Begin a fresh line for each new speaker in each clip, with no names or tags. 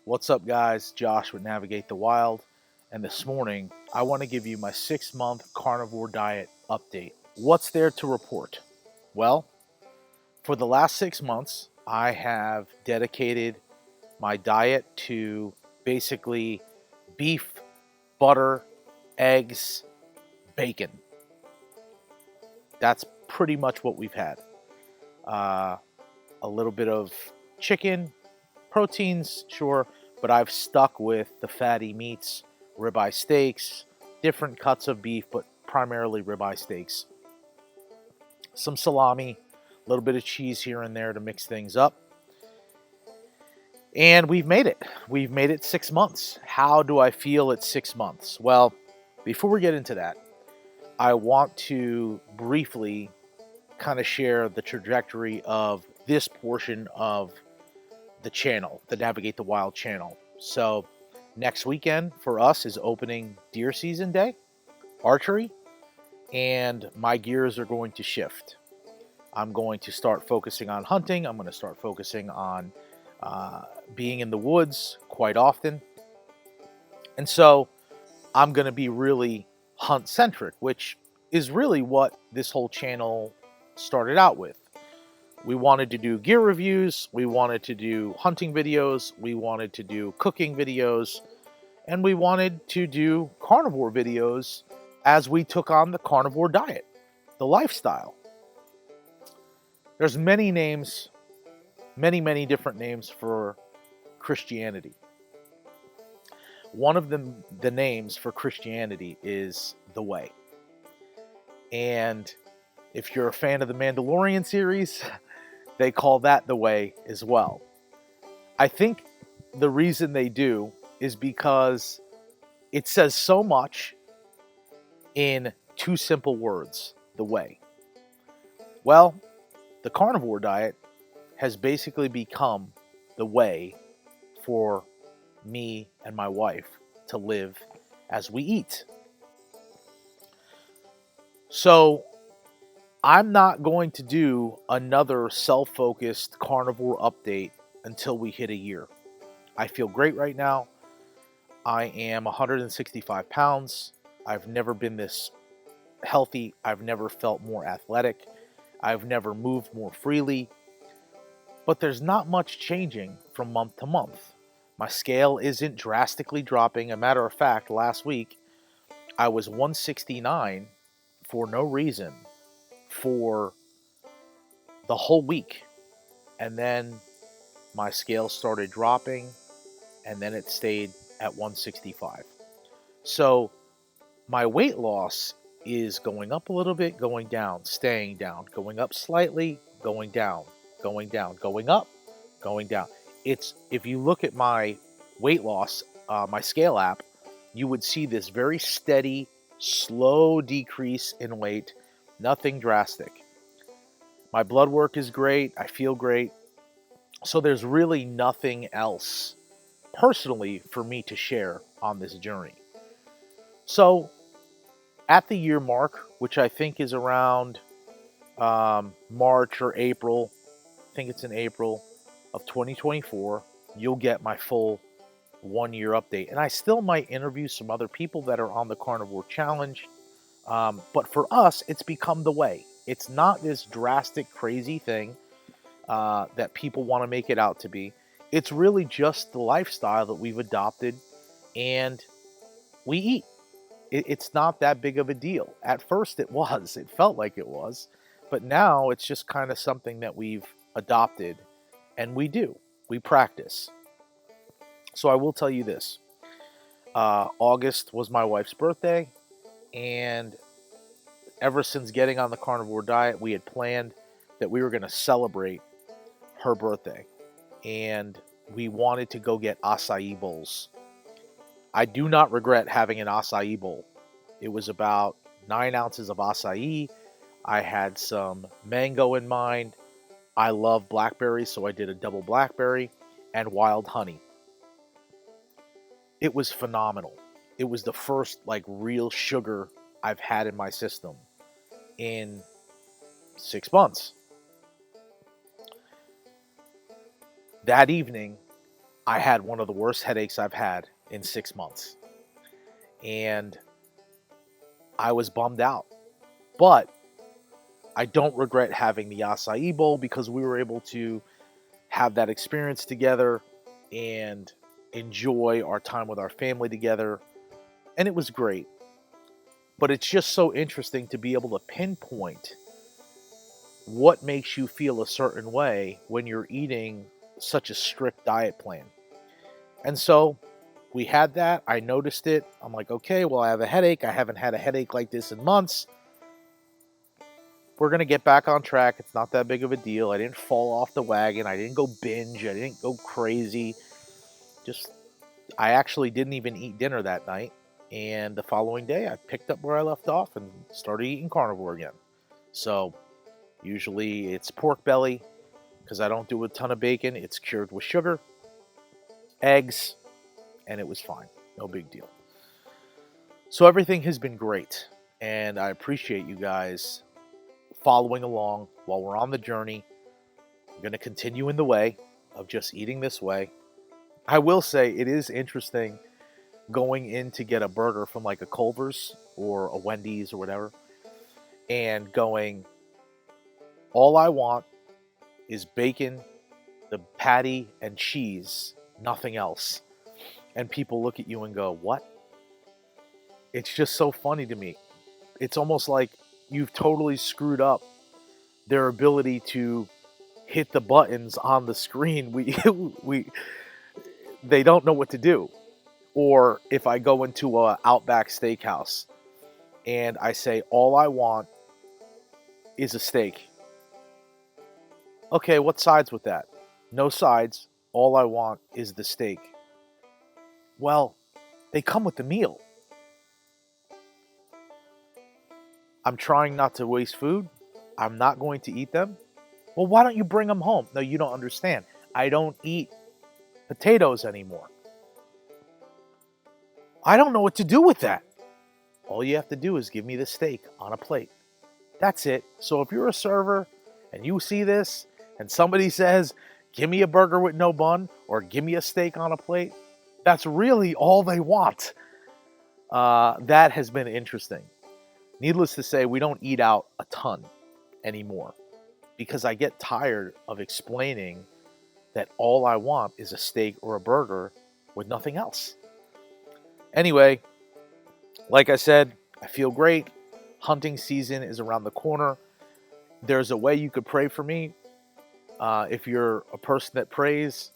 What's up, guys? Josh with Navigate the Wild, and this morning I want to give you my 6-month carnivore diet update. What's there to report? Well, for the last 6 months, I have dedicated my diet to basically beef, butter, eggs, bacon. That's pretty much what we've had. Uh, a little bit of chicken, proteins, sure, but I've stuck with the fatty meats, ribeye steaks, different cuts of beef, but primarily ribeye steaks. Some salami, a little bit of cheese here and there to mix things up. And we've made it. We've made it 6 months. How do I feel at 6 months? Well, before we get into that, I want to briefly kind of share the trajectory of this portion of the channel, the Navigate the Wild channel. So next weekend for us is opening deer season day, archery, and my gears are going to shift. I'm going to start focusing on hunting. I'm going to start focusing on being in the woods quite often. And so I'm going to be really hunt centric, which is really what this whole channel started out with. We wanted to do gear reviews, we wanted to do hunting videos, we wanted to do cooking videos, and we wanted to do carnivore videos as we took on the carnivore diet, the lifestyle. There's many names, many different names for Christianity. One of the names for Christianity is the way. And if you're a fan of the Mandalorian series, they call that the way as well. I think the reason they do is because it says so much in two simple words, the way. Well, the carnivore diet has basically become the way for me and my wife to live as we eat. So I'm not going to do another self-focused carnivore update until we hit a year. I feel great right now. I am 165 pounds. I've never been this healthy. I've never felt more athletic. I've never moved more freely. But there's not much changing from month to month. My scale isn't drastically dropping. A matter of fact, last week I was 169 for no reason for the whole week. And then my scale started dropping, and then it stayed at 165. So my weight loss is going up a little bit, going down, staying down, going up slightly, going down, going down, going up, going down. It's, if you look at my weight loss, my scale app, you would see this very steady, slow decrease in weight, nothing drastic. My blood work is great. I feel great. So there's really nothing else personally for me to share on this journey. So at the year mark, which I think is around March or April, I think it's in April of 2024, you'll get my full 1 year update. And I still might interview some other people that are on the Carnivore Challenge. But for us, it's become the way. It's not this drastic, crazy thing that people want to make it out to be. It's really just the lifestyle that we've adopted and we eat. It's not that big of a deal. At first it was. It felt like it was. But now it's just kind of something that we've adopted and we do. We practice. So I will tell you this. August was my wife's birthday, and ever since getting on the carnivore diet, we had planned that we were going to celebrate her birthday, and we wanted to go get acai bowls. I do not regret having an acai bowl. It was about 9 ounces of acai. I had some mango in mind. I love blackberries, so I did a double blackberry and wild honey. It was phenomenal. It was the first real sugar I've had in my system in 6 months. That evening, I had one of the worst headaches I've had in 6 months. And I was bummed out. But I don't regret having the acai bowl because we were able to have that experience together and enjoy our time with our family together. And it was great. But it's just so interesting to be able to pinpoint what makes you feel a certain way when you're eating such a strict diet plan. And so we had that. I noticed it. I'm like, okay, well, I have a headache. I haven't had a headache like this in months. We're going to get back on track. It's not that big of a deal. I didn't fall off the wagon. I didn't go binge. I didn't go crazy. Just, I actually didn't even eat dinner that night. And the following day, I picked up where I left off and started eating carnivore again. So usually it's pork belly because I don't do a ton of bacon. It's cured with sugar, eggs, and it was fine. No big deal. So everything has been great. And I appreciate you guys following along while we're on the journey. I'm going to continue in the way of just eating this way. I will say it is interesting going in to get a burger from like a Culver's or a Wendy's or whatever and going, all I want is bacon, the patty, and cheese, nothing else. And people look at you and go, what? It's just so funny to me. It's almost like you've totally screwed up their ability to hit the buttons on the screen. They don't know what to do. Or if I go into a Outback Steakhouse and I say, all I want is a steak. Okay, what sides with that? No sides. All I want is the steak. Well, they come with the meal. I'm trying not to waste food. I'm not going to eat them. Well, why don't you bring them home? No, you don't understand. I don't eat potatoes anymore. I don't know what to do with that. All you have to do is give me the steak on a plate. That's it. So if you're a server and you see this and somebody says, give me a burger with no bun or give me a steak on a plate, that's really all they want. That has been interesting. Needless to say, we don't eat out a ton anymore because I get tired of explaining that all I want is a steak or a burger with nothing else. Anyway, like I said, I feel great. Hunting season is around the corner. There's a way you could pray for me. If you're a person that prays,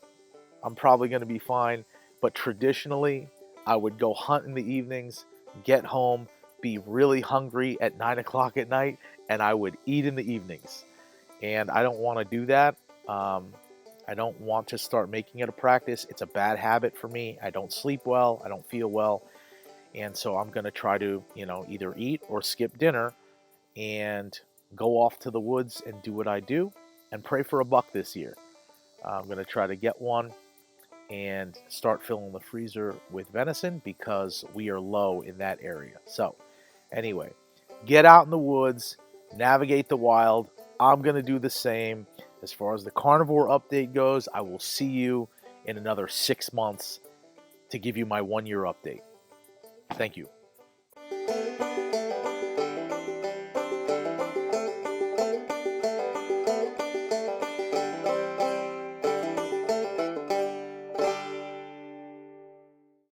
I'm probably going to be fine. But traditionally, I would go hunt in the evenings, get home, be really hungry at 9 o'clock at night, and I would eat in the evenings. And I don't want to do that. I don't want to start making it a practice. It's a bad habit for me. I don't sleep well. I don't feel well. And so I'm going to try to, either eat or skip dinner and go off to the woods and do what I do and pray for a buck this year. I'm going to try to get one and start filling the freezer with venison because we are low in that area. So anyway, get out in the woods, navigate the wild. I'm going to do the same. As far as the carnivore update goes, I will see you in another 6 months to give you my 1 year update. Thank you.